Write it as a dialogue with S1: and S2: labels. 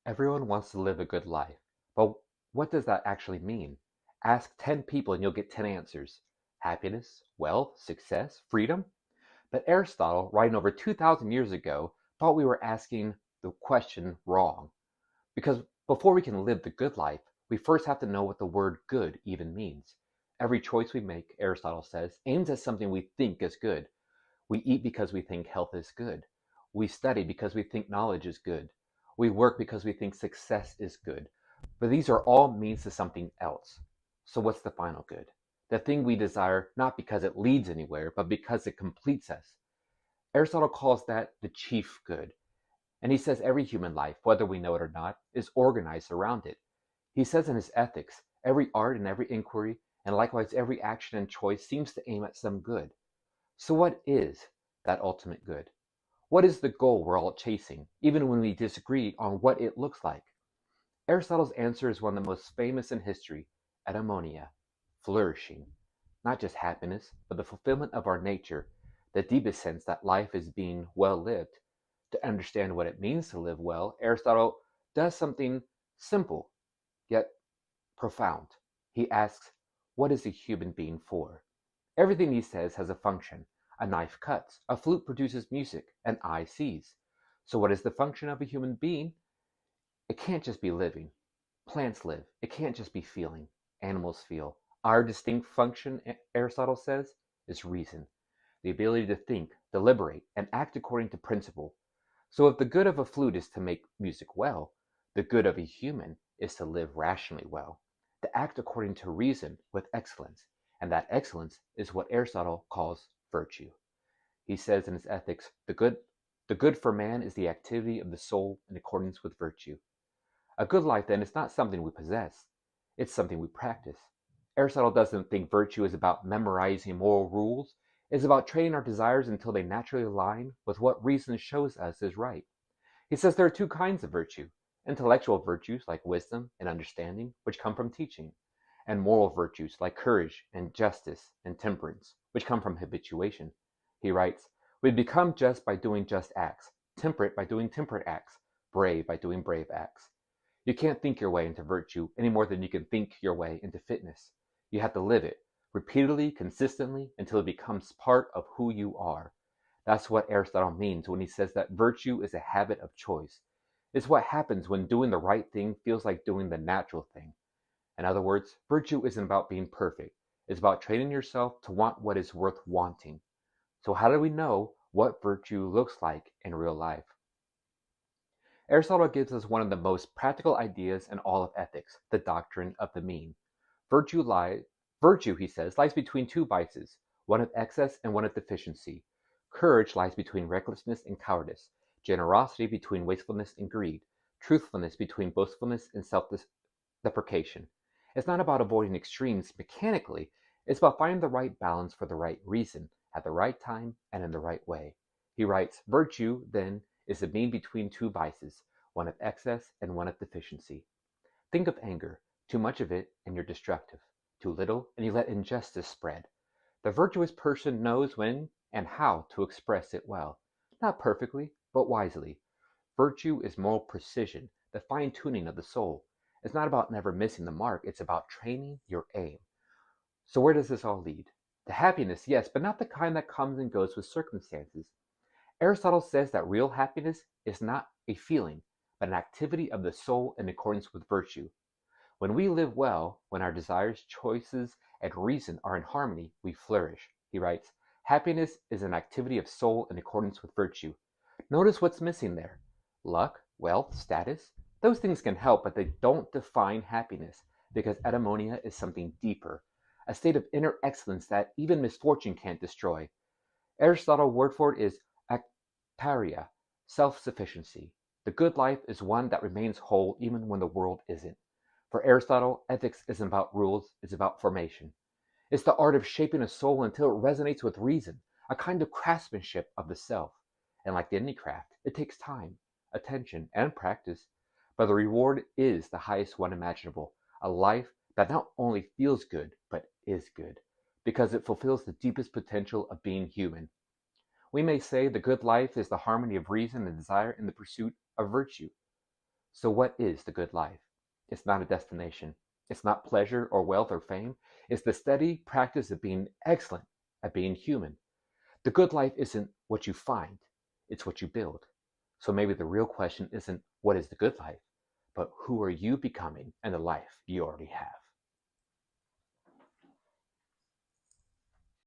S1: Everyone wants to live a good life, but what does that actually mean? Ask 10 people and you'll get 10 answers. Happiness, wealth, success, freedom? But Aristotle, writing over 2,000 years ago, thought we were asking the question wrong. Because before we can live the good life, we first have to know what the word good even means. Every choice we make, Aristotle says, aims at something we think is good. We eat because we think health is good. We study because we think knowledge is good. We work because we think success is good. But these are all means to something else. So what's the final good? The thing we desire not because it leads anywhere, but because it completes us. Aristotle calls that the chief good. And he says every human life, whether we know it or not, is organized around it. He says in his ethics, every art and every inquiry, and likewise every action and choice seems to aim at some good. So what is that ultimate good? What is the goal we're all chasing, even when we disagree on what it looks like? Aristotle's answer is one of the most famous in history: eudaimonia, flourishing. Not just happiness, but the fulfillment of our nature, the deepest sense that life is being well lived. To understand what it means to live well, Aristotle does something simple, yet profound. He asks, what is a human being for? Everything he says has a function. A knife cuts, a flute produces music, an eye sees. So what is the function of a human being? It can't just be living. Plants live. It can't just be feeling. Animals feel. Our distinct function, Aristotle says, is reason. The ability to think, deliberate, and act according to principle. So if the good of a flute is to make music well, the good of a human is to live rationally well, to act according to reason with excellence, and that excellence is what Aristotle calls virtue. He says in his Ethics, the good for man is the activity of the soul in accordance with virtue. A good life, then, is not something we possess, it's something we practice. Aristotle doesn't think virtue is about memorizing moral rules. It's about training our desires until they naturally align with what reason shows us is right. He says there are two kinds of virtue: intellectual virtues like wisdom and understanding, which come from teaching, and moral virtues like courage and justice and temperance, which come from habituation. He writes, we become just by doing just acts, temperate by doing temperate acts, brave by doing brave acts. You can't think your way into virtue any more than you can think your way into fitness. You have to live it, repeatedly, consistently, until it becomes part of who you are. That's what Aristotle means when he says that virtue is a habit of choice. It's what happens when doing the right thing feels like doing the natural thing. In other words, virtue isn't about being perfect. It's about training yourself to want what is worth wanting. So how do we know what virtue looks like in real life? Aristotle gives us one of the most practical ideas in all of ethics, the doctrine of the mean. Virtue, virtue, he says, lies between two vices, one of excess and one of deficiency. Courage lies between recklessness and cowardice, generosity between wastefulness and greed, truthfulness between boastfulness and self-deprecation. It's not about avoiding extremes mechanically, it's about finding the right balance for the right reason, at the right time, and in the right way. He writes, virtue, then, is the mean between two vices, one of excess and one of deficiency. Think of anger. Too much of it, and you're destructive. Too little, and you let injustice spread. The virtuous person knows when and how to express it well. Not perfectly, but wisely. Virtue is moral precision, the fine-tuning of the soul. It's not about never missing the mark, it's about training your aim. So where does this all lead? To happiness, yes, but not the kind that comes and goes with circumstances. Aristotle says that real happiness is not a feeling, but an activity of the soul in accordance with virtue. When we live well, when our desires, choices, and reason are in harmony, we flourish. He writes, happiness is an activity of soul in accordance with virtue. Notice what's missing there. Luck, wealth, status, those things can help, but they don't define happiness, because eudaimonia is something deeper, a state of inner excellence that even misfortune can't destroy. Aristotle's word for it is aktaria, self-sufficiency. The good life is one that remains whole even when the world isn't. For Aristotle, ethics isn't about rules, it's about formation. It's the art of shaping a soul until it resonates with reason, a kind of craftsmanship of the self. And like any craft, it takes time, attention, and practice, but the reward is the highest one imaginable, a life that not only feels good, but is good, because it fulfills the deepest potential of being human. We may say the good life is the harmony of reason and desire in the pursuit of virtue. So, what is the good life? It's not a destination. It's not pleasure or wealth or fame. It's the steady practice of being excellent at being human. The good life isn't what you find, it's what you build. So maybe the real question isn't what is the good life, but who are you becoming in the life you already have?